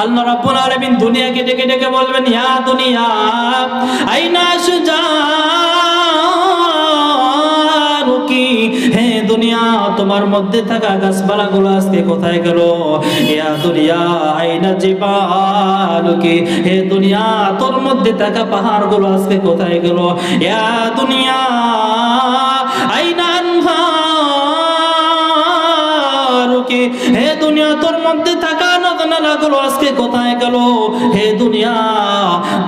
আল্লাহ রাব্বুল আলামিন দুনিয়াকে ডেকে ডেকে বলবেন, ইয়া দুনিয়া আইনা সুজারুকি, হে দুনিয়া তোমার মধ্যে থাকা গাছপালাগুলো আজকে কোথায় গেল? ইয়া দুনিয়া আইনা জিবালুকি, হে দুনিয়া তোর মধ্যে থাকা পাহাড়গুলো আজকে কোথায় গেল? ইয়া দুনিয়া আইনা আনহারুকি, হে দুনিয়া তোর মধ্যে থাকা নদনালাগুলো আজকে কোথায় গেল? হে দুনিয়া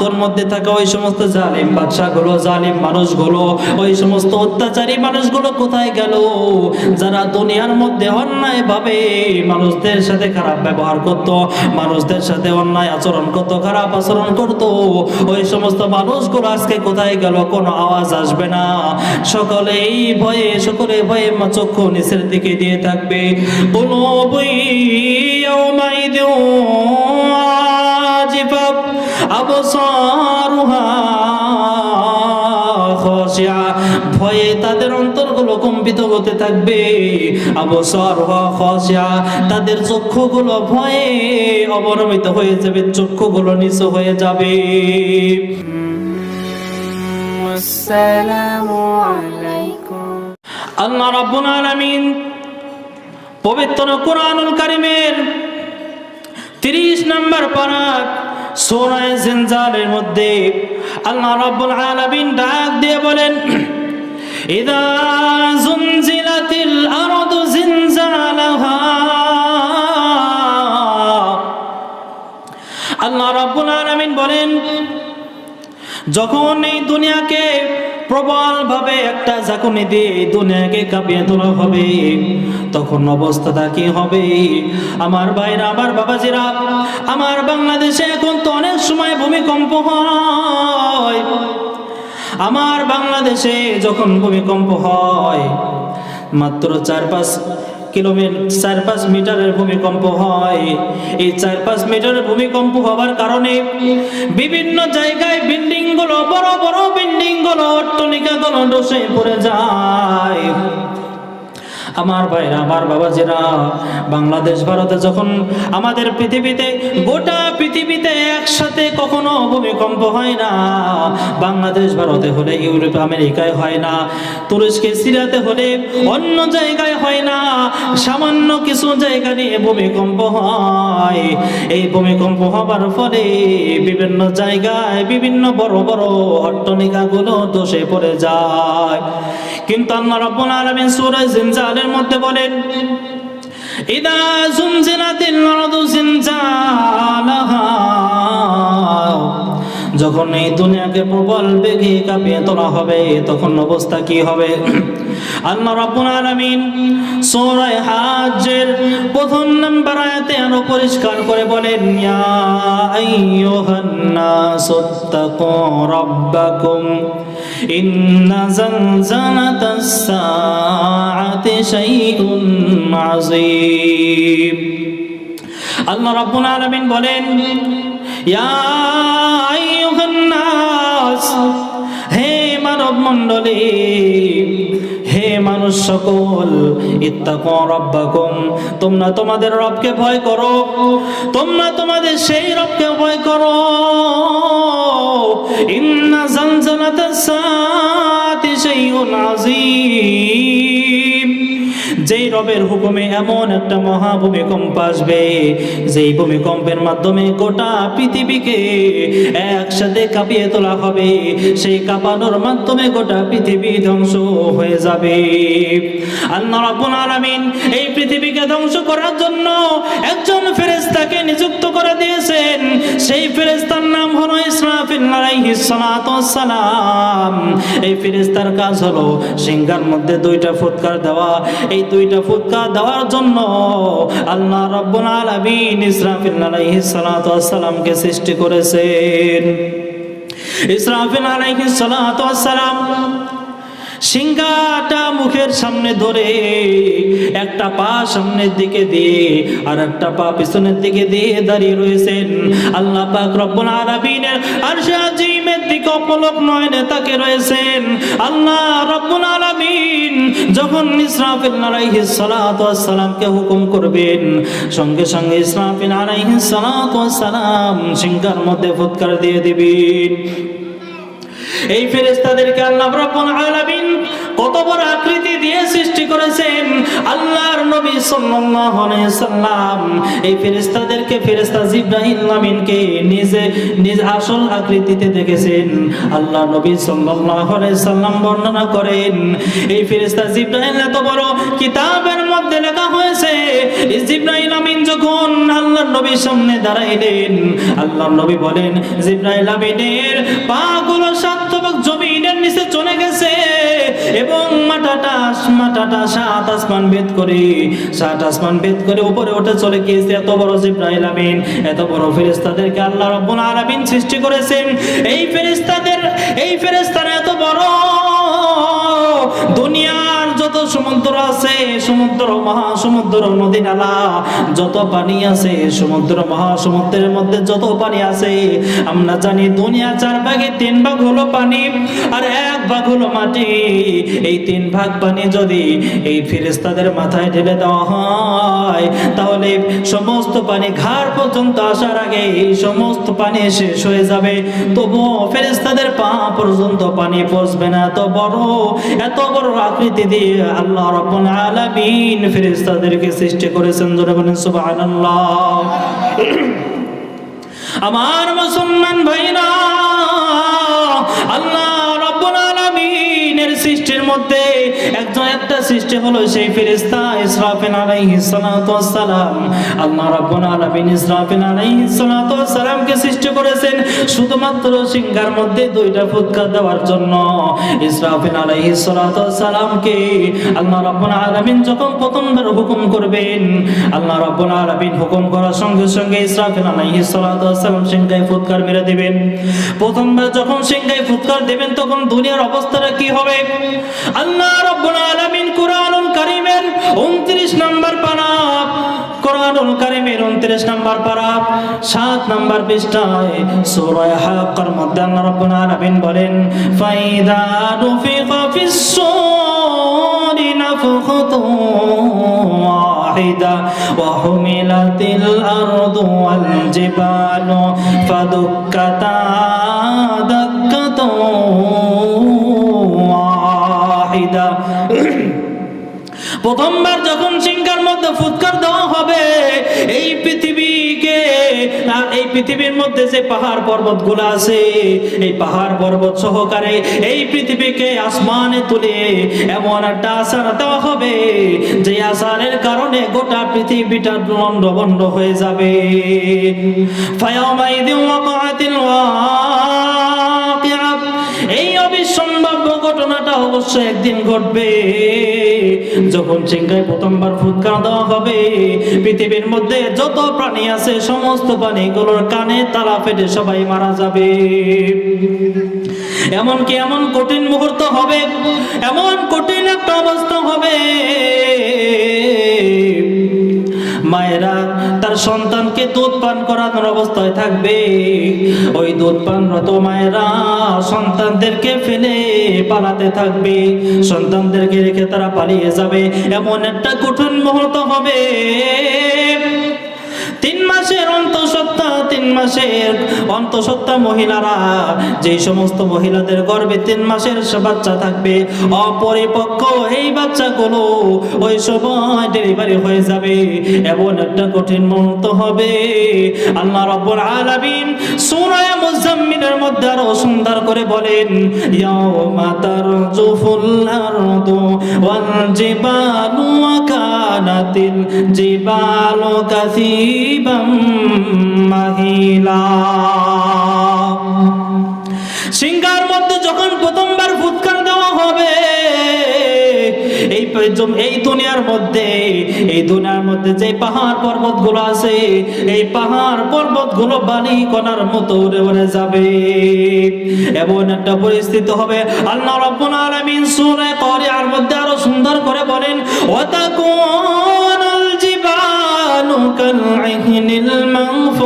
তোর মধ্যে থাকা ওই সমস্ত জালিম বাদশাগুলো, জালিম মানুষগুলো, ওই সমস্ত অত্যাচারী মানুষগুলো কোথায় গেল? যারা দুনিয়ার মধ্যে অন্যায় ভাবে মানুষদের সাথে খারাপ ব্যবহার করত, মানুষদের সাথে অন্যায় আচরণ করত, খারাপ আচরণ করত, ওই সমস্ত মানুষগুলো আজকে কোথায় গেল? কোনো আওয়াজ আসবে না। সকলে ভয়ে চক্ষু নিচের দিকে দিয়ে থাকবে। ভয়ে তাদের অন্তরগুলো কম্পিত হতে থাকবে। তাদের চক্ষুগুলো ভয়ে অবনমিত হয়ে যাবে, চক্ষুগুলো নিচু হয়ে যাবে। আসসালামু আলাইকুম। আল্লাহ রাব্বুল আলামিন পবিত্র কুরআনুল কারীমের 30 নম্বর পারা সূরা জিনজালের মধ্যে আল্লাহ রাব্বুল আলামিন ডাক দিয়ে বলেন, ইযা যুনজিলাতিল আরদু জিনজালাহা। আল্লাহ রাব্বুল আলামিন বলেন, যখন এই দুনিয়াকে প্রবল ভাবে একটা ঝাঁকুনি দিয়ে এই দুনিয়াকে কাঁপিয়ে তোলা হবে, তখন অবস্থাটা কি হবে? আমার ভাইরা, আমার বাবাজিরা, আমার বাংলাদেশে এখন তো অনেক সময় ভূমিকম্প হয়। আমার বাংলাদেশে যখন ভূমিকম্প হয়, মাত্র 4-5 মিটারের ভূমিকম্প হয়। এই 4-5 মিটারের ভূমিকম্প হওয়ার কারণে বিভিন্ন জায়গায় বিল্ডিং গুলো, বড় বড় বিল্ডিং গুলো, অট্টালিকাগুলো ধসে পড়ে যায়। আমার ভাইরা, আমার বাবাজিরা, বাংলাদেশ ভারতে যখন আমাদের পৃথিবীতে, গোটা পৃথিবীতে একসাথে কখনো ভূমিকম্প হয় না। বাংলাদেশ ভারতে হলে ইউরোপ আমেরিকায় হয় না, তুরস্কে সিরিয়াতে হলে অন্য জায়গায় হয় না, সামান্য কিছু জায়গা নিয়ে ভূমিকম্প হয়। এই ভূমিকম্প হবার ফলে বিভিন্ন জায়গায় বিভিন্ন বড় বড় অট্টালিকাগুলো ধসে পড়ে যায়। কিন্তু আল্লাহ রাব্বুল আলামিন সূরা জিনজালের মধ্যে বলেন, ইযা যুনজিলাতিল আরদু জিনজালাহা, যখন এই দুনিয়াকে প্রবল বেগে কাঁপিয়ে তোলা হবে, তখন অবস্থা কি হবে? আল্লাহ রাব্বুল আলামিন সূরা হাজ্জের 1 নম্বর আয়াতে আরো পরিষ্কার করে বলেন, ইয়া আইয়ুহান নাসুত্তাকু রাব্বাকুম ইন্না জালজালাতাস সাআতি শাইউন আযীম। আল্লাহ রাব্বুল আলামিন বলেন, ইয়া আইয়ুহান নাস, হে মানব মণ্ডলী, হে মানুষ সকল, ইত্তাকু রাব্বাকুম, তোমরা তোমাদের রবকে ভয় করো, তোমরা তোমাদের সেই রবকে ভয় করো। ইন্না জালজালাতাস সাআতি শাইউন আযীম, যেই রবের হুকুমে এমন একটা মহা ভূমিকম্প আসবে, যেই ভূমিকম্পের মাধ্যমে গোটা পৃথিবীকে একসাথে কাঁপিয়ে তোলা হবে, সেই কাঁপানোর মাধ্যমে গোটা পৃথিবী ধ্বংস হয়ে যাবে। আল্লাহ রাব্বুল আলামিন এই পৃথিবীকে ধ্বংস করার জন্য একজন ফেরেশতাকে নিযুক্ত করে দিয়েছেন। সেই ফেরেশতার নাম হলো ইসরাফিল আলাইহিস সালাতু ওয়াস সালাম। এই ফেরেশতার কাজ হলো সিংহার মধ্যে 2টা ফুৎকার দেওয়া। এই 2টা ফুৎকার দেওয়ার জন্য আল্লাহ রাব্বুল আলামিন ইসরাফিল আলাইহিস সালাতু ওয়াস সালামকে সৃষ্টি করেছেন। ইসরাফিল আলাইহিস সালাতু ওয়াস সালাম সিংহাটা মুখের সামনে ধরে একটা পা সামনের দিকে দিয়ে আর একটা পা পিছনের দিকে দিয়ে দাঁড়িয়ে রয়েছেন। আল্লাহ পাক রব্বুল আলামিনের আরশে আজিমের দিকে অপলক নয়নে তাকে রয়েছেন। আল্লাহ রাব্বুল আলামিন যখন ইসরাফিল আলাইহিস সালাতু ওয়াস সালামকে হুকুম করবেন, সঙ্গে সঙ্গে ইসরাফিল আলাইহিস সালাতু ওয়াস সালাম সিংহার মধ্যে ফুৎকার দিয়ে দিবেন। এই ফেরেশতাদেরকে আল্লাহ রাব্বুল আলামিন কত বড় আকৃতি দিয়ে সৃষ্টি করেছেন। আল্লাহর নবী সাল্লাল্লাহু আলাইহি সাল্লাম এই ফেরেশতাদেরকে, ফেরেশতা জিবরাইল আমিনকে নিজ আসল আকৃতিতে দেখেছেন। আল্লাহর নবী সাল্লাল্লাহু আলাইহি সাল্লাম বর্ণনা করেন, এই ফেরেশতা জিবরাইল এত বড়, কিতাবের মধ্যে লেখা হয়েছে জিবরাইল আমিন যখন আল্লাহর নবীর সামনে দাঁড়াইলেন, আল্লাহর নবী বলেন জিবরাইল আমিনের পাগুলো সাতভাগ জমিনের নিচে চলে গেছে এবং মাথাটা সাত আসমান ভেদ করে উপরে উঠে চলে গিয়েছে। এত বড় জিবরাইল আমিন, এত বড় ফেরেশতাদেরকে আল্লাহ রাব্বুল আলামিন সৃষ্টি করেছেন। এই ফেরেশতারা এত বড়, দুনিয়ার যত সমুদ্র আছে, সমুদ্র মহাসমুদ্র নদী নালা যত পানি আছে, সমুদ্র মহাসমুদ্রের মধ্যে যত পানি আছে, আমরা জানি দুনিয়া 4 ভাগে 3 ভাগ হলো পানি আর 1 ভাগ হলো মাটি। এই 3 ভাগ পানি যদি এই ফেরেশতাদের মাথায় ঢেলে দেওয়া হয়, তাহলে সমস্ত পানি ঘাড় পর্যন্ত আসার আগে এই সমস্ত পানি শেষ হয়ে যাবে, তবুও ফেরেশতাদের পা পর্যন্ত পানি পৌঁছবে না। এত বড় আকৃতি দিয়ে আল্লাহ রাব্বুল আলামিন ফেরেশতাদেরকে সৃষ্টি করেছেন। জোরে বলেন সুবহানাল্লাহ। আমার মুসলমান ভাইরা, আল্লাহ রাব্বুল আলামিনের সৃষ্টির মধ্যে একটা সৃষ্টি হলো সেই ফেরেশতা ইসরাফিল আলাইহিস সালাতু ওয়াস সালাম। আল্লাহ রাব্বুল আলামিন ইসরাফিল আলাইহিস সালাতু ওয়াস সালামকে সৃষ্টি করেছেন শুধুমাত্র সিংহার মধ্যে 2টা ফুৎকার দেওয়ার জন্য। ইসরাফিল আলাইহিস সালাতু ওয়াস সালামকে আল্লাহ রাব্বুল আলামিন যখন প্রথমবার হুকুম করবেন, আল্লাহ রাব্বুল আলামিন হুকুম করার সঙ্গে সঙ্গে ইসরাফিল আলাইহিস সালাতু ওয়াস সালাম সিংহায় ফুৎকার মেরে দিবেন। প্রথমবার যখন সিংহায় ফুৎকার দিবেন, তখন দুনিয়ার অবস্থাটা কি হবে? আল্লাহ রাব্বুল আলামিন কুরআনুল কারীমের 29 নম্বর পারা, কুরআনুল কারীমের 29 নম্বর পারা 7 নম্বর পৃষ্ঠায় সূরা হাক্কার মধ্যে আল্লাহ রাব্বুল আলামিন বলেন, ফাইদা নুফিখা ফিস সূরি নাফখাতুন ওয়াহিদা ওয়া হুমিলাতিল আরদু ওয়াল জিবালু ফাদুক্কাতা দাক্কাতুন ওয়াহিদা। প্রথমবার যখন সিংহার মধ্যে ফুৎকার দেওয়া হবে, এই পৃথিবীর মধ্যে যে পাহাড় পর্বতগুলো আছে, এই পাহাড় পর্বত সহকারে এই পৃথিবীকে আসমানে তুলে এমন একটা আসার দেওয়া হবে, যে আসারের কারণে গোটা পৃথিবীটা লন্ডভন্ড হয়ে যাবে। ফায়াউমাইযিন ওয়াকাআতিল ওয়াকিআ, এই অবিসম্ভাব্য ঘটনাটা অবশ্যই একদিন ঘটবে। যখন সিংহায় প্রথমবার ফুৎকার দেওয়া হবে, পৃথিবীর মধ্যে যত প্রাণী আছে সমস্ত প্রাণীগুলোর কানে তালা ফেটে সবাই মারা যাবে। এমনকি এমন কঠিন মুহূর্ত হবে, এমন কঠিন একটা অবস্থা হবে, মায়েরা তার সন্তানকে দুধ পান করানোর অবস্থায় থাকবে। ওই দুধ পানরত মায়েরা সন্তানদেরকে ফেলে পালাতে থাকবে, সন্তানদেরকে রেখে তারা পালিয়ে যাবে। এমন একটা কঠিন মুহূর্ত হবে। 3 মাসের অন্তঃসত্ত্বা মহিলারা, যে সমস্ত মহিলাদের গর্ভে 3 মাসের বাচ্চা থাকবে, অপরিপক্ক এই বাচ্চাগুলো ওই সময় ডেলিভারি হয়ে যাবে। এমন একটা কঠিন মুহূর্ত হবে। আল্লাহ রাব্বুল আলামিন সূরা মুজাম্মিলের মধ্যে আরো সুন্দর করে বলেন, ইয়াউমা তারজুফুল আরদু ওয়াল জিবালু ওয়া কানাতিল জিবালু কাসিবাম মাহিলা। সিংহার মধ্যে যখন প্রথমবার ফুৎকার দেওয়া হবে, এই দুনিয়ার মধ্যে যে পাহাড় পর্বতগুলো আছে, এই পাহাড় পর্বতগুলো বালি কণার মতো উড়ে উড়ে যাবে। এমন একটা পরিস্থিতি হবে। আল্লাহ রাব্বুল আলামিন সূরা কারিয়ার মধ্যে আরো সুন্দর করে বলেন, ওয়াতাকুনুল জিবালু কালইহনিল মানফুস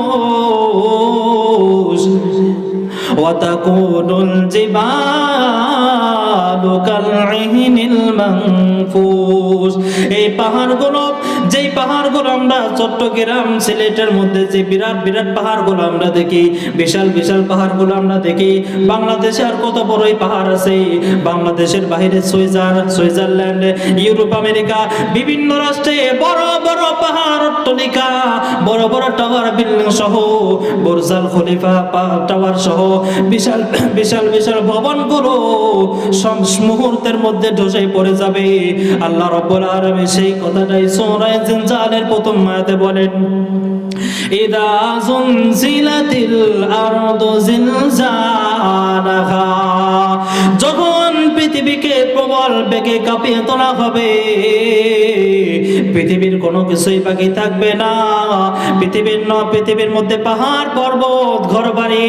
তাকুনুল জিবালু কালইহনিল মানফুস। এই পাহাড়গুলো, যেই পাহাড়গুলো আমরা চট্টগ্রাম সিলেটের মধ্যে যে বিরাট বিরাট পাহাড়গুলো আমরা দেখি, বিশাল বিশাল পাহাড়গুলো আমরা দেখি, বাংলাদেশে আর কত বড় এই পাহাড় আছে। বাংলাদেশের বাইরে সুইজারল্যান্ড, ইউরোপ, আমেরিকা বিভিন্ন রাষ্ট্রে বড় বড় পাহাড়, অট্টালিকা, বড় বড় টাওয়ার বিল্ডিং সহ, বুর্জাল খলিফা টাওয়ার সহ বিশাল বিশাল বিশাল ভবনগুলো মুহূর্তের মধ্যে ধসে পড়ে যাবে। আল্লাহ রাব্বুল আলামিন সেই কথাটাই সূরা জিনজালের প্রথম আয়াতে বলেন, ইদা যুনজিলাতিল আরদু জিলজালাহা, যখন পৃথিবীকে প্রবল বেগে কাঁপিয়ে তোলা হবে, পৃথিবীর কোনো কিছুই বাকি থাকবে না। পৃথিবীর মধ্যে পাহাড় পর্বত, ঘরবাড়ি,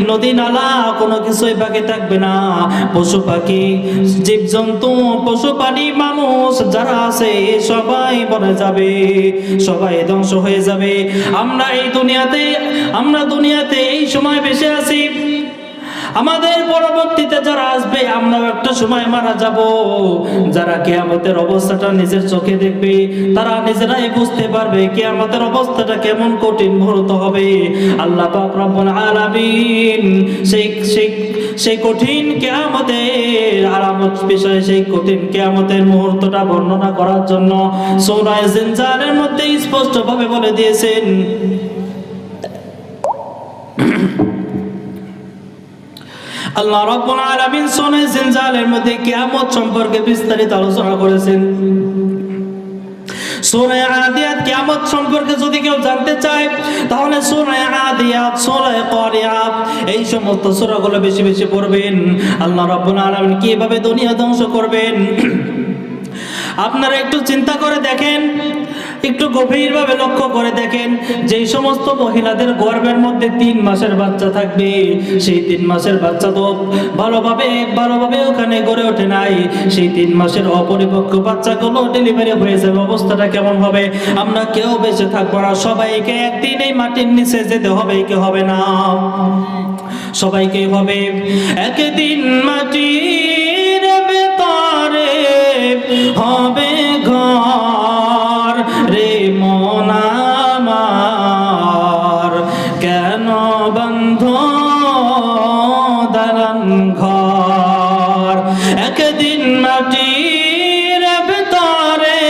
নদী নালা কোনো কিছুই বাকি থাকবে না। পশু পাখি, জীবজন্তু, পশু প্রাণী, মানুষ যারা আছে সবাই মরে যাবে, সবাই ধ্বংস হয়ে যাবে। আমরা দুনিয়াতে এই সময় বেঁচে আছি, আমাদের পরবর্তীতে যারা আসবে আমরাও একটা সময় মারা যাব। যারা কিয়ামতের অবস্থাটা নিজের চোখে দেখবে তারা নিজেরাই বুঝতে পারবে কিয়ামতের অবস্থাটা কেমন কঠিন মুহূর্ত হবে। আল্লাহ পাক রব্বুল আলামিন সেই কঠিন কিয়ামতের আলামত বিষয়ে, সেই কঠিন কিয়ামতের মুহূর্তটা বর্ণনা করার জন্য সূরা জিনজালের মধ্যে স্পষ্টভাবে বলে দিয়েছেন। আল্লাহ রাব্বুল আলামিন সূরা জিনজালের মধ্যে কিয়ামত সম্পর্কে বিস্তারিত আলোচনা করেছেন। সূরা আদিয়াত কিয়ামত সম্পর্কে যদি কেউ জানতে চায় তাহলে সূরা আদিয়াত, সূরা কারিয়া, এই সমস্ত সূরাগুলো বেশি বেশি পড়বেন। আল্লাহ রাব্বুল আলামিন কিভাবে দুনিয়া ধ্বংস করবেন আপনারা একটু চিন্তা করে দেখেন, একটু গভীরভাবে লক্ষ্য করে দেখেন। যেই সমস্ত মহিলাদের গর্ভের মধ্যে 3 মাসের বাচ্চা থাকবে, সেই 3 মাসের বাচ্চা তো ভালোভাবে ওখানে গড়ে ওঠে নাই, সেই 3 মাসের অপরিপক্ক বাচ্চাগুলো ডেলিভারি হয়ে যাবে, অবস্থাটা কেমন হবে? আমরা কেউ বেঁচে থাকবো না, সবাইকে একদিন এই মাটির নিচে যেতে হবে, কে হবে না? সবাইকে হবে। একদিন মাটির ভেতরে হবে ঘর রে মন আমার, কেন বন্ধ দালান ঘর? একদিন মাটির ভেতরে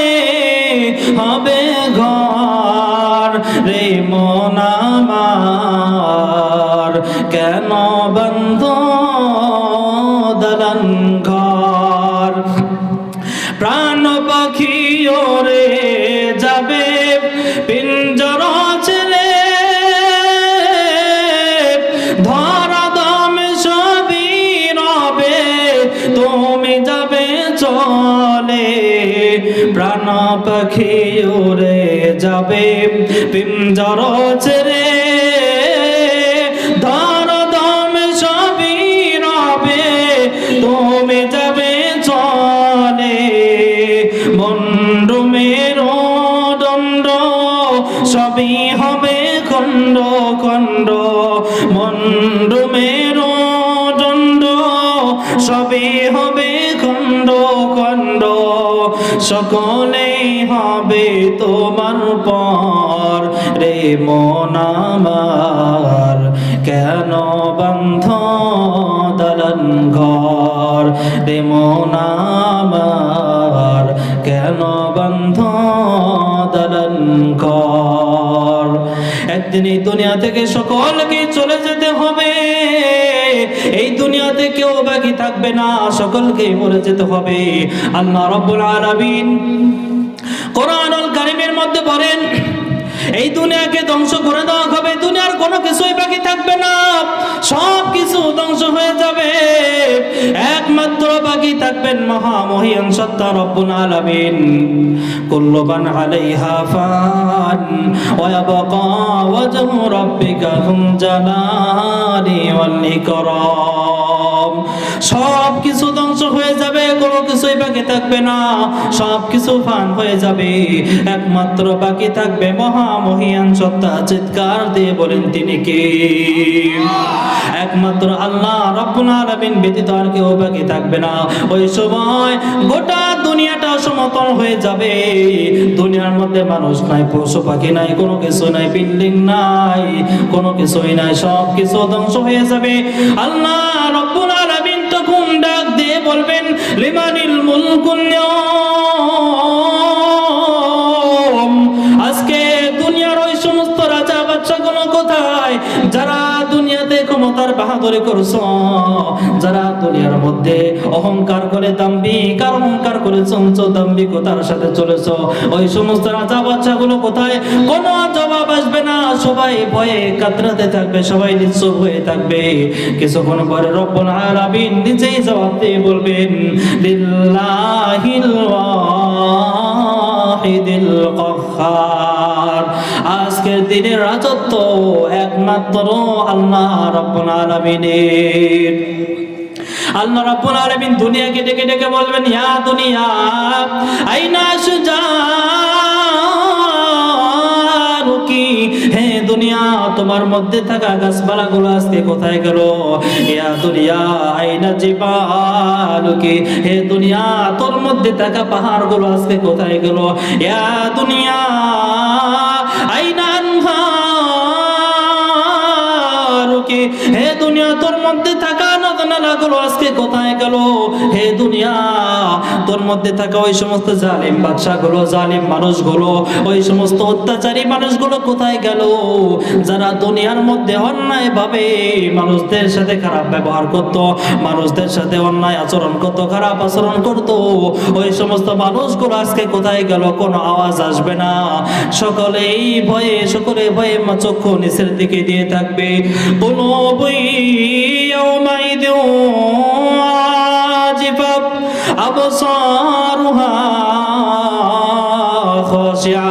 হবে ঘর রে মন আমার, কেন বন্ধ দালান ঘর? প্রাণ পাখি ওরে যাবে পিঞ্জর ছেড়ে, ধরা দম সবই রবে, তুমি যাবে চলে। প্রাণ পাখি ওরে যাবে পিঞ্জর ছেড়ে, ধরা দম সবই রবে, তুমি যাবে চলে। বন্ডুমের দণ্ড সবই হবে খণ্ড খণ্ড, বন্ডুমের দণ্ড সবই হবে খণ্ড খণ্ড, সকলেই হবে তোমার পর রে মন আমার, কেন বন্ধ দালান ঘর রে মন আমার, কেন বন্ধ দালান ঘর? একদিন এই দুনিয়া থেকে সকলকে চলে যেতে হবে, এই দুনিয়াতে কেউ বাকি থাকবে না, সকলকে মরে যেতে হবে। আল্লাহ রাব্বুল আলামিন কোরআনুল কারীমের মধ্যে বলেন, এই দুনিয়াকে ধ্বংস করে দেওয়া হবে, দুনিয়ার কোনো কিছুই বাকি থাকবে না, সব কিছু ধ্বংস হয়ে যাবে, একমাত্র বাকি থাকবেন মহামহিয়ান সত্তা রব্বুল আলামিন। কুল্লু মান আলাইহা ফান ওয়া ইয়াবকা ওয়াজহু রাব্বিকা যুল জালালি ওয়াল ইকরাম। সব কিছু ধ্বংস হয়ে যাবে, কোনো কিছুই বাকি থাকবে না, সব কিছু ফান হয়ে যাবে, একমাত্র বাকি থাকবে মহামহিয়ান সত্তা। চিৎকার দিয়ে বলেন তিনি কে? একমাত্র আল্লাহ রাব্বুল আলামিন ব্যতীত আর কেউ বাকি থাকবে না। ওই সময় গোটা দুনিয়াটা সমতল হয়ে যাবে। দুনিয়ার মধ্যে মানুষ নাই, পশু পাখি নাই, কোনো কিছু নাই, বিল্ডিং নাই, কোনো কিছুই নাই, সব কিছু ধ্বংস হয়ে যাবে। আল্লাহ রাব্বুল আলামিন তখন ডাক দিয়ে বলবেন, লিমানিল মুলকুল ইয়াউম। আজকে দুনিয়ার ওই সমস্ত রাজা বাদশাগুলো কোথায়, যারা দুনিয়াতে ক্ষমতার বাহাদুরি করছো, যারা দুনিয়ার মধ্যে অহংকার করে দাম্ভিক আর অহংকার করে চঞ্চ দাম্ভিকতার সাথে চলেছো, ওই সমস্ত রাজা বাদশাগুলো কোথায়? কোনো জবাব আসবে না, সবাই ভয়ে কাতরাতে থাকবে, সবাই নিশ্চুপ হয়ে থাকবে। কিছুক্ষণ পরে রব্বুল আলামিন নিজেই জবাব দিয়ে বলবেন, লিল্লাহিল ওয়াহিদিল কাহ্হার। আজকের দিনের রাজত্ব একমাত্র আল্লাহ রাব্বুল আলামিনের। আল্লাহ রাব্বুল আলামিন দুনিয়াকে ডেকে ডেকে বলবেন, ইয়া দুনিয়া আইনা সুজারুকি। হে দুনিয়া, তোমার মধ্যে থাকা গাছপালাগুলো আজকে কোথায় গেল? ইয়া দুনিয়া আইনা জিবালুকি। হে দুনিয়া, তোর মধ্যে থাকা পাহাড়গুলো আজকে কোথায় গেল? ইয়া দুনিয়া আইনা আনহারুকি। হে দুনিয়া, তোর মধ্যে থাকা নদ-নালাগুলো আজকে কোথায় গেল? হে দুনিয়া, তোর মধ্যে থাকা ওই সমস্ত জালিম বাদশাগুলো, জালিম মানুষগুলো, ওই সমস্ত অত্যাচারী মানুষগুলো কোথায় গেল? যারা দুনিয়ার মধ্যে অন্যায় ভাবে মানুষদের সাথে খারাপ ব্যবহার করত, মানুষদের সাথে অন্যায় আচরণ করত, খারাপ আচরণ করত, ওই সমস্ত মানুষগুলো আজকে কোথায় গেল? কোনো আওয়াজ আসবে না, সকলেই ভয়ে, সকলে ভয়ে চক্ষু নিচের দিকে দিয়ে থাকবে। কুলুবুন ইয়াউমাইযিন ওয়াজিফা আবসারুহা খাশিআ।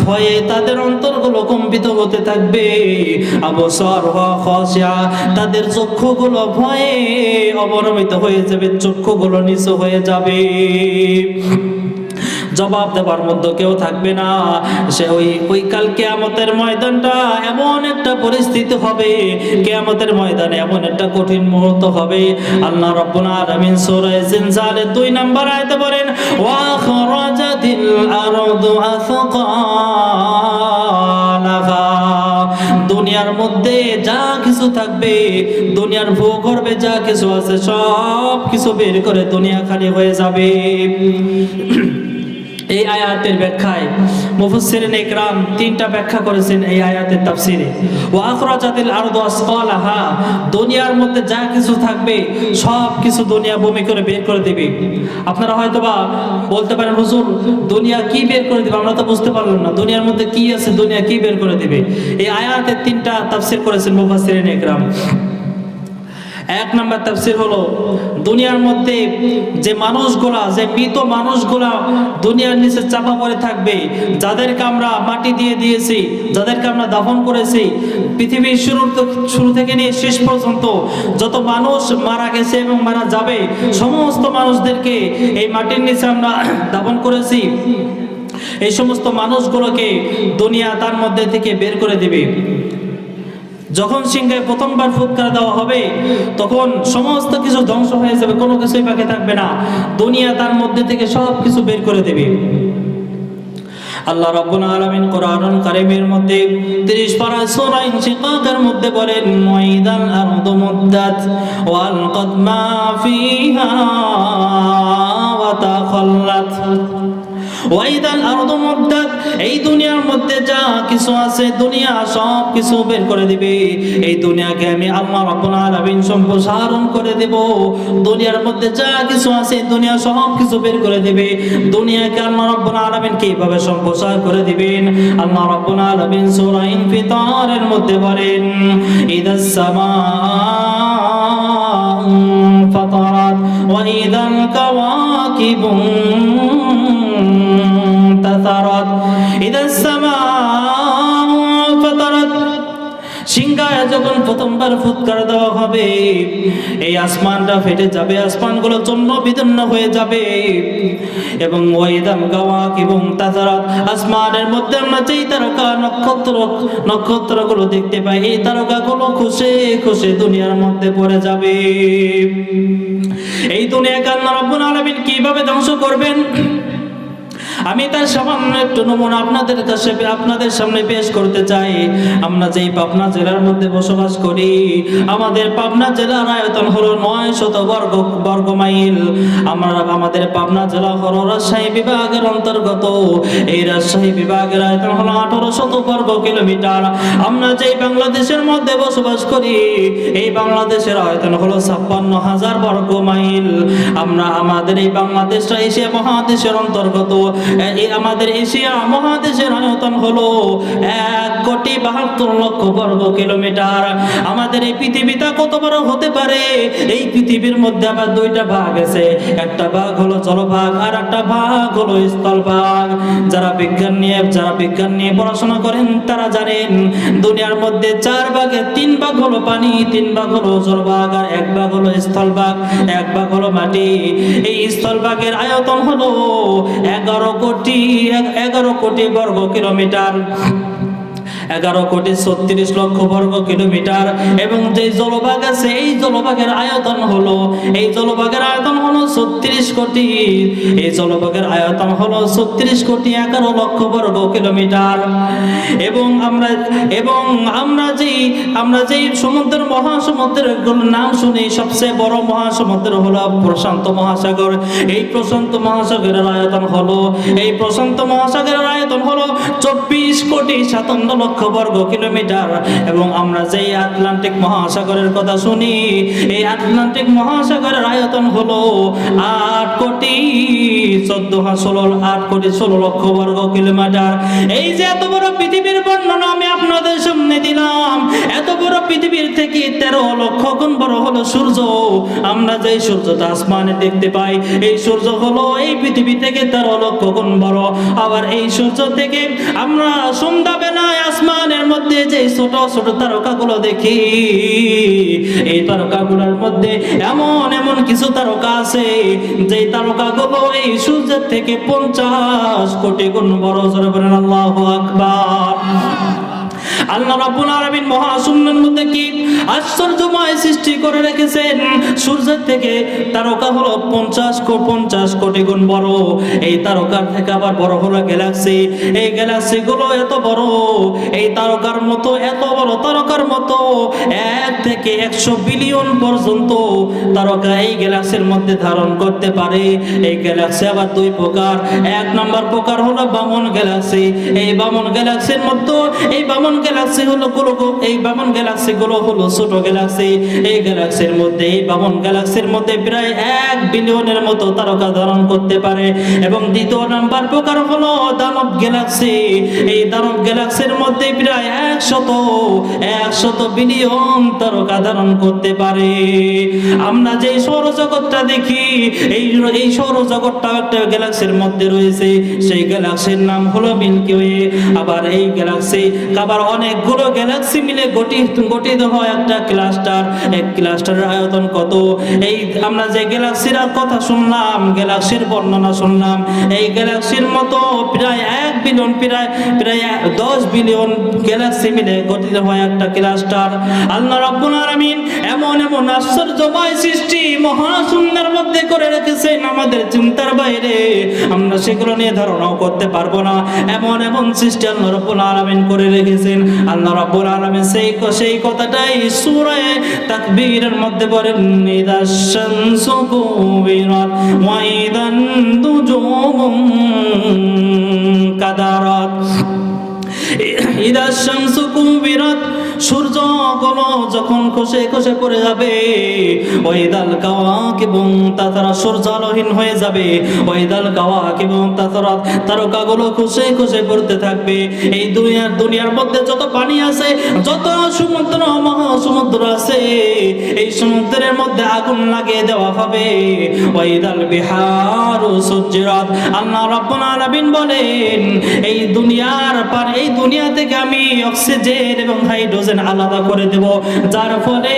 ভয়ে তাদের অন্তরগুলো কম্পিত হতে থাকবে। আবসারুহা খাশিআ, তাদের চক্ষুগুলো ভয়ে অবনমিত হয়ে যাবে, চক্ষুগুলো নিচু হয়ে যাবে। জবাব দেওয়ার মধ্যে কেউ থাকবে না। সে ওই কাল কিয়ামতের ময়দানটা এমন একটা পরিস্থিতি হবে, কিয়ামতের ময়দানে এমন একটা কঠিন মুহূর্ত হবে। আল্লাহ রাব্বুল আলামিন সূরা জিনজালের 2 নম্বর আয়াতে বলেন, ওয়া খরাজাতিল আরদু আথকালাহা। দুনিয়ার মধ্যে যা কিছু থাকবে, দুনিয়ার ভূগর্ভে যা কিছু আছে, সব কিছু বের করে দুনিয়া খালি হয়ে যাবে। এই আয়াতের ব্যাখ্যায় মুফাসসিরিন ইকরাম 3টা ব্যাখ্যা করেছেন এই আয়াতের তাফসীরে। ওয়া আখরাজাতিল আরদু আসকালাহা, দুনিয়ার মধ্যে যা কিছু থাকবে সব কিছু দুনিয়া বমি করে বের করে দেবে। আপনারা হয়তোবা বলতে পারেন, হুজুর দুনিয়া কি বের করে দেবে? আমরা তো বুঝতে পারলাম না, দুনিয়ার মধ্যে কি আছে, দুনিয়া কি বের করে দেবে? এই আয়াতের 3টা তাফসীর করেছেন মুফাসসিরিন ইকরাম। 1 নম্বর তাফসীর হলো, দুনিয়ার মধ্যে যে মানুষগুলা, যে মৃত মানুষগুলা দুনিয়ার নিচে চাপা পড়ে থাকবে, যাদেরকে আমরা মাটি দিয়ে দিয়েছি, যাদেরকে আমরা দাফন করেছি, পৃথিবীর শুরু থেকে নিয়ে শেষ পর্যন্ত যত মানুষ মারা গেছে এবং মারা যাবে, সমস্ত মানুষদেরকে এই মাটির নিচে আমরা দাফন করেছি। এই সমস্ত মানুষগুলোকে দুনিয়া তার মধ্যে থেকে বের করে দিবে। যখন সিংহায় প্রথমবার ফুৎকার দেওয়া হবে, তখন সমস্ত কিছু ধ্বংস হয়ে যাবে, কোনো কিছুই বাকি থাকবে না, দুনিয়া তার মধ্যে থেকে সব কিছু বের করে দেবে। আল্লাহ রাব্বুল আলামিন কোরআনুল কারীমের মধ্যে 30 পারা সূরা ইনশিকাকের মধ্যে বলেন, ওয়াইদাল আরদু মুদ্দাত ওয়াল কাদ মা ফিহা ওয়া তাখাল্লাত। ওয়াইদাল আরদু মুদ্দাত, এই দুনিয়ার মধ্যে যা কিছু আছে, দুনিয়া সব কিছু বের করে দিবে। এই দুনিয়াকে আমি আল্লাহ রাব্বুল আলামিন সম্প্রসারণ করে দেব। দুনিয়ার মধ্যে যা কিছু আছে, দুনিয়া সব কিছু বের করে দিবে। দুনিয়াকে আল্লাহ রাব্বুল আলামিন কিভাবে সম্প্রসার করে দিবেন? আল্লাহ রাব্বুল আলামিন সূরা ইনফিতারের মধ্যে বলেন, ইদাস সামাউ ফাতারাত ওয়া ইদাল কাওয়াকিবু ইদাস সামাউ ফাতারাত। সিংহায় যখন প্রথমবার ফুৎকার দেওয়া হবে, এই আসমানটা ফেটে যাবে, আসমানগুলো চূর্ণ বিদীর্ণ হয়ে যাবে। এবং ওয়াইদাল গাওয়াক এবং তাজারাত, আসমানের মধ্যে আমরা যেই তারকা নক্ষত্রগুলো দেখতে পাই, এই তারকাগুলো খুশে খুশে দুনিয়ার মধ্যে পড়ে যাবে। এই দুনিয়াকে আল্লাহ রাব্বুল আলামিন কিভাবে ধ্বংস করবেন, আমি তার সামান্য একটু নমুনা আপনাদের সামনে পেশ করতে চাই। আমরা যেই পাবনা জেলার মধ্যে বসবাস করি, আমাদের পাবনা জেলার আয়তন হলো 900 বর্গ মাইল। আমাদের পাবনা জেলা হলো রাজশাহী বিভাগের অন্তর্গত। এই রাজশাহী বিভাগের আয়তন হলো 1800 বর্গ কিলোমিটার। আমরা যেই বাংলাদেশের মধ্যে বসবাস করি, এই বাংলাদেশের আয়তন হলো 56,000 বর্গ মাইল। আমাদের এই বাংলাদেশটা এশিয়া মহাদেশের অন্তর্গত। আমাদের এশিয়া মহাদেশের আয়তন হলো 1,72,00,000 বর্গ কিলোমিটার। আমাদের এই পৃথিবীটা কত বড় হতে পারে? এই পৃথিবীর মধ্যে আবার দুইটা ভাগ আছে, একটা ভাগ হলো জলভাগ আর একটা ভাগ হলো স্থলভাগ। যারা বিজ্ঞান নিয়ে পড়াশোনা করেন তারা জানেন, দুনিয়ার মধ্যে 4 ভাগে 3 ভাগ হলো পানি, 3 ভাগ হলো জলভাগ আর 1 ভাগ হলো স্থলভাগ, 1 ভাগ হলো মাটি। এই স্থলভাগের আয়তন হলো 11 কোটি বর্গ কিলোমিটার, 11,36,00,000 বর্গ কিলোমিটার। এবং যে জলভাগ আছে, এই জলভাগের আয়তন হলো 36 কোটি। এই জলভাগের আয়তন হলো 36,11,00,000 বর্গ কিলোমিটার। এবং আমরা যেই মহাসমুদ্রের নাম শুনি, সবচেয়ে বড় মহাসমুদ্র হলো প্রশান্ত মহাসাগর। এই প্রশান্ত মহাসাগরের আয়তন হলো 24,57,00,000 বর্গ কিলোমিটার। এবং আমরা যেই আটলান্টিক মহাসাগরের কথা শুনি, এই আটলান্টিক মহাসাগরের আয়তন হলো 8,16,00,000 বর্গ কিলোমিটার। এই যে এত বড় পৃথিবীর বর্ণনা আমি আপনাদের সামনে দিলাম, এত বড় পৃথিবীর থেকে 13 লক্ষ গুণ বড় হলো সূর্য। আমরা যে সূর্যটা আসমানে দেখতে পাই, এই সূর্য হলো এই পৃথিবী থেকে 13 লক্ষ গুণ বড়। আবার এই সূর্য থেকে আমরা সন্ধ্যাবেলায় আসমানের মধ্যে যে ছোট ছোট তারকাগুলো দেখি, এই তারকাগুলোর মধ্যে এমন কিছু তারকা আছে, যে তারকাগুলো এই সূর্যের থেকে 50 কোটি গুণ বড়। জোরে বলেন আল্লাহু আকবার। আল্লাহ রাব্বুল আলামিন মহাশূন্যের মধ্যে কি আশ্চর্যময় সৃষ্টি করে রেখেছেন। সূর্যের থেকে তারকা হলো 50 কোটি গুণ বড়। এই তারকার থেকে আবার বড় হলো গ্যালাক্সি। এই গ্যালাক্সি গুলো এত বড়, এই তারকার মতো এত বড় তারকার মতো 1 থেকে 100 বিলিয়ন পর্যন্ত তারকা এই গ্যালাক্সির মধ্যে ধারণ করতে পারে। এই গ্যালাক্সি আবার 2 প্রকার। 1 নম্বর প্রকার হলো বামন গ্যালাক্সি। এই বামন গ্যালাক্সির মধ্যে এই বামন গ্যালাক্সি গুলো হলো ছোট গ্যালাক্সি। এই গ্যালাক্সির মধ্যে এই বামন গ্যালাক্সির মধ্যে প্রায় 1 বিলিয়নের মতো তারকা ধারণ করতে পারে। এবং দ্বিতীয় নাম্বার প্রকার হলো দানব গ্যালাক্সি। এই দানব গ্যালাক্সির মধ্যে প্রায় 100 বিলিয়ন তারকা ধারণ করতে পারে। আমরা যে সৌরজগৎটা দেখি, এই সৌরজগৎটা একটা গ্যালাক্সির মধ্যে রয়েছে, সেই গ্যালাক্সির নাম হলো মিল্কি ওয়ে। আবার এই গ্যালাক্সি আবার অনেকগুলো গ্যালাক্সি মিলে গঠিত হয় একটা ক্লাস্টার। এক ক্লাস্টারের আয়তন কত? এই আমরা যে গ্যালাক্সির কথা শুনলাম, গ্যালাক্সির বর্ণনা শুনলাম, এই গ্যালাক্সির মতো প্রায় 1 বিলিয়ন প্রায় 10 বিলিয়ন গ্যালাক্সি মিলে গঠিত হয় একটা ক্লাস্টার। আল্লাহ রাব্বুল আলামিন এমন আশ্চর্যময় সৃষ্টি মহাশূন্যের মধ্যে করে রেখেছেন, আমাদের চিন্তার বাইরে। আমরা সেগুলো নিয়ে ধারণাও করতে পারবো না। এমন সৃষ্টি আল্লাহ রাব্বুল আলামিন করে রেখেছেন। আল্লাহ রাব্বুল আলামিন সেই কথাটাই সূরা তাকবীরের মধ্যে বলেন, ইদাশ শামসু কুবিরাত ওয়া ইদান নুজুমু কাদারাত। ইদাশ শামসু কুবিরাত, সূর্যগুলো যখন খসে খসে পড়ে যাবে, ওয়াইদাল কাওয়াকিবু তাতারা, সূর্য আলোহীন হয়ে যাবে, ওয়াইদাল কাওয়াকিবু তাতারা, তারকাগুলো খসে খসে পড়তে থাকবে। এই দুনিয়ার মধ্যে যত পানি আছে, যত সমুদ্র মহাসমুদ্র আছে, এই সমুদ্রের মধ্যে আগুন লাগিয়ে দেওয়া হবে। ওয়াইদাল বিহারু সুজ্জিরাত, আল্লাহ রাব্বুল আলামিন বলেন এই দুনিয়ার পার, এই দুনিয়া থেকে আমি অক্সিজেন এবং হাইড্রোজেন আলাদা করে দেব, যার ফলে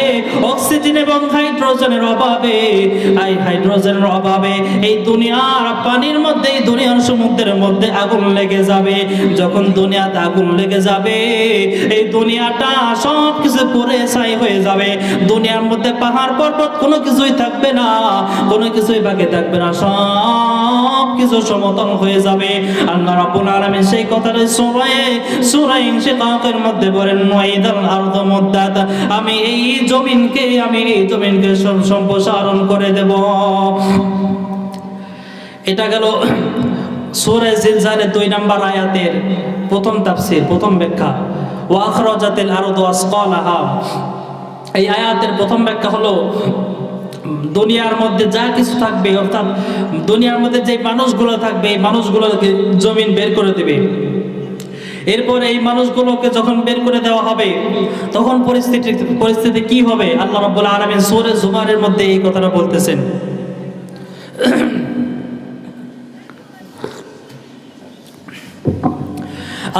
অক্সিজেন এবং হাইড্রোজেনের অভাবে এই দুনিয়ার পানির মধ্যে, এই দুনিয়ার সমুদ্রের মধ্যে আগুন লেগে যাবে। যখন দুনিয়াতে আগুন লেগে যাবে, এই দুনিয়াটা সব কিছু পুড়ে ছাই হয়ে যাবে। দুনিয়ার মধ্যে পাহাড় পর্বত কোনো কিছুই থাকবে না, কোনো কিছুই বাকি থাকবে না, সব কিছু সমতল হয়ে যাবে। আল্লাহ রাব্বুল আলামিন সেই কথাটা সূরা ইনশিকাকের মধ্যে বলেন, ওয়াইদাল আরদু মুদ্দাত, আমি এই জমিনকে সম্প্রসারণ করে দেব। এটা গেল সূরা জিলজালের 2 নম্বর আয়াতের প্রথম তাফসীর, প্রথম ব্যাখ্যা। ওয়া আখরাজাতিল আরদু আসকালাহা, এই আয়াতের প্রথম ব্যাখ্যা হলো দুনিয়ার মধ্যে যা কিছু থাকবে, অর্থাৎ দুনিয়ার মধ্যে যে মানুষগুলো থাকবে, এই মানুষগুলোকে জমিন বের করে দেবে। এরপর এই মানুষগুলোকে যখন বের করে দেওয়া হবে, তখন পরিস্থিতি কি হবে? আল্লাহ রাব্বুল আলামিন সূরা জুমারের মধ্যে এই কথাটা বলতেছেন।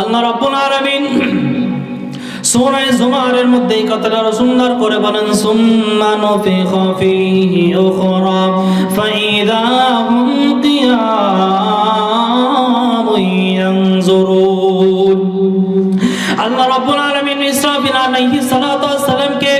আল্লাহ রাব্বুল আলামিন সূরা জুমারের মধ্যে এই কথাটা আরো সুন্দর করে বলেন, সুম্মা নুফিখা ফীহি উখরা ফাইযা হুম কিয়ামুন ইয়ানজুরুন। আল্লাহ রাব্বুল আলামিন ইসরাফিল আলাইহিস সালাতু ওয়াস সালামকে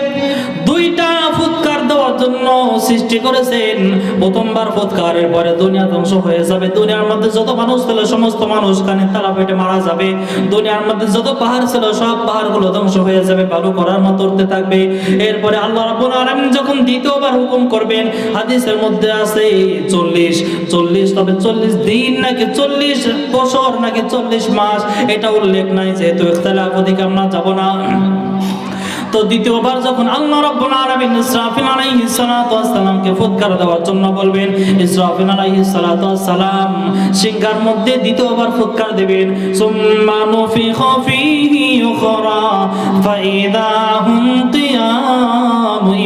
দুইটা ফুৎকার দেওয়ার জন্য সৃষ্টি করেছেন। প্রথমবার ফুৎকারের পরে দুনিয়া ধ্বংস হয়ে যাবে। দুনিয়ার মধ্যে যত মানুষ ছিল সমস্ত মানুষ কানে তালা পেটে মারা যাবে। দুনিয়ার মধ্যে যত পাহাড় ছিল সব পাহাড়গুলো ধ্বংস হয়ে যাবে, বালু করার মতো উঠতে থাকবে। এরপরে আল্লাহ রাব্বুল আলামিন যখন দ্বিতীয়বার হুকুম করবেন, হাদিসের মধ্যে আছে 40, তবে 40 দিন নাকি 40 বছর নাকি 40 মাস, এটা উল্লেখ নাই, যেহেতু ইখতিলাফ ওদিকে আমরা যাব না। তো দ্বিতীয়বার যখন আল্লাহ রাব্বুল আলামিন ইসরাফিল আলাইহিস সালাতু ওয়াস সালামকে ফুৎকার দেওয়ার জন্য বলবেন, ইসরাফিল আলাইহিস সালাতু ওয়াস সালাম সিংহার মধ্যে দ্বিতীয়বার ফুৎকার দিবেন। সুম্মা নুফিখা ফীহি উখরা ফাইযা হুম কিয়ামুন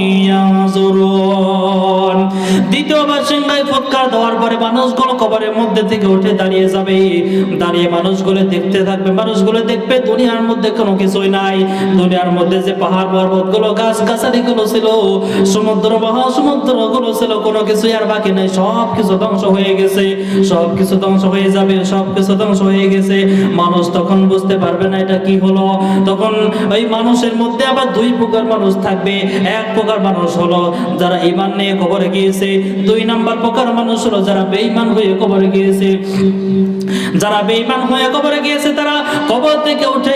ইয়ানজুরুন। দ্বিতীয়বার সিংহায় ফুৎকার দেওয়ার পরে মানুষগুলো কবরের মধ্যে থেকে উঠে দাঁড়িয়ে যাবে। দাঁড়িয়ে মানুষগুলো দেখতে থাকবে। মানুষগুলো দেখবে দুনিয়ার মধ্যে কোনো কিছুই নাই। দুনিয়ার মধ্যে যে পাহাড় পর্বতগুলো, গাছ গাছালিগুলো ছিল, সমুদ্র মহাসমুদ্রগুলো ছিল, কোনো কিছু আর বাকি নাই, সব কিছু ধ্বংস হয়ে গেছে, সব কিছু ধ্বংস হয়ে যাবে, সব কিছু ধ্বংস হয়ে গেছে। মানুষ তখন বুঝতে পারবে না এটা কি হলো। তখন ওই মানুষের মধ্যে আবার 2 প্রকার মানুষ থাকবে। এক প্রকার মানুষ হলো যারা ঈমান নিয়ে কবরে গিয়েছে, 2 নাম্বার প্রকার মানুষ হলো যারা বেঈমান হয়ে কবরে গিয়েছে। যারা বেঈমান হয়ে কবরে গিয়েছে তারা কবর থেকে উঠে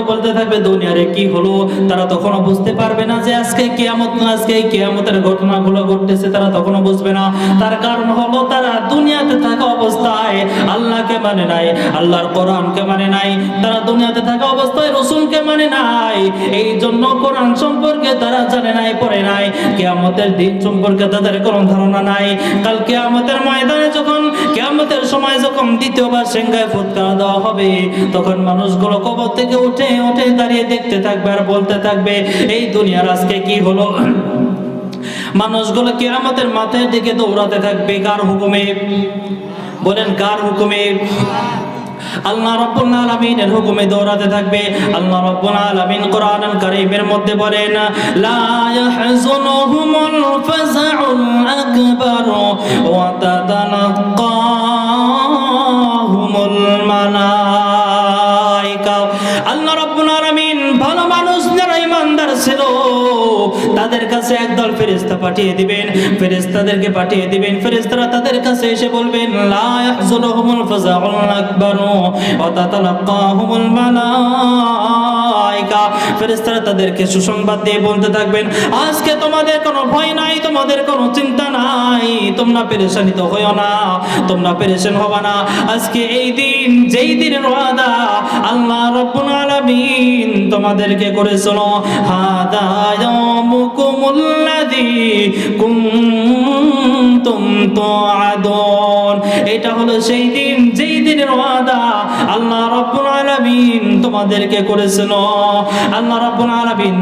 বলতে থাকবে, দুনিয়ারে কি হলো। তারা তখনও বুঝতে পারবে না যে আজকে কিয়ামত না, আজকে এই কিয়ামতের ঘটনাগুলো ঘটতেছে, তারা তখনও বুঝবে না। তার কারণ হলো তারা দুনিয়াতে থাকা অবস্থায় আল্লাহকে মানে নাই, আল্লাহর কোরআনকে মানে নাই। তারা দুনিয়াতে থাকা অবস্থায় রাসূলকে মানে নাই। এই জন্য কোরআন সম্পর্কে তারা জানে নাই, পড়ে নাই। কিয়ামতের দিন সম্পর্কে তাদের কোনো ধারণা নাই। কাল কিয়ামতের ময়দানে যখন, কিয়ামতের সময় যখন দ্বিতীয়বার সিংহায় ফুৎকার দেওয়া হবে, তখন মানুষগুলো কবর থেকে উঠে উঠে দাঁড়িয়ে দেখতে থাকবে আর বলতে থাকবে এই দুনিয়ার আজকে কি হলো। মানুষগুলো কিয়ামতের মাথার দিকে দৌড়াতে থাকবে। কার হুকুমে? বলেন কার হুকুমে? আল্লাহ রাব্বুল আলামিনের হুকুমে দৌড়াতে থাকবে। আল্লাহ রাব্বুল আলামিন কোরআনুল কারীমের মধ্যে বলেন, লা ইয়াহজুনুহুমুল ফাযাউল আকবার ওয়া তাতালাক্কাহুমুল মালাইকা। আল্লাহ রাব্বুল আলামিন ভালো মানুষ যারা ঈমানদার ছিল তাদের কাছে একদল ফেরেশতা পাঠিয়ে দিবেন, ফেরেশতাদেরকে পাঠিয়ে দিবেন। ফেরেশতারা তাদের কাছে এসে বলবেন লা ইয়াহজুনুহুমুল ফাযাউল আকবারু ওয়া তাতালাক্কাহুমুল মালায়েকা। ফেরেশতারা তাদেরকে সুসংবাদ দিয়ে বলতে থাকবেন আজকে তোমাদের কোনো ভয় নাই, তোমাদের কোনো চিন্তা নাই, তোমরা পেরেশানিত হইও না, তোমরা পেরেশান হবে না। আজকে এই দিন যেই দিনের ওয়াদা আল্লাহ রাব্বুল আলামিন তোমাদেরকে করেছিল, হাদা ইয়াউমুকুমুল্লাযী কুনতুম তুআদুন, এটা হলো সেই দিন যেই দিনের ওয়াদা আল্লাহ রাব্বুল আলামিন তোমাদেরকে করেছিল। আল্লাহ রাব্বুল আলামিন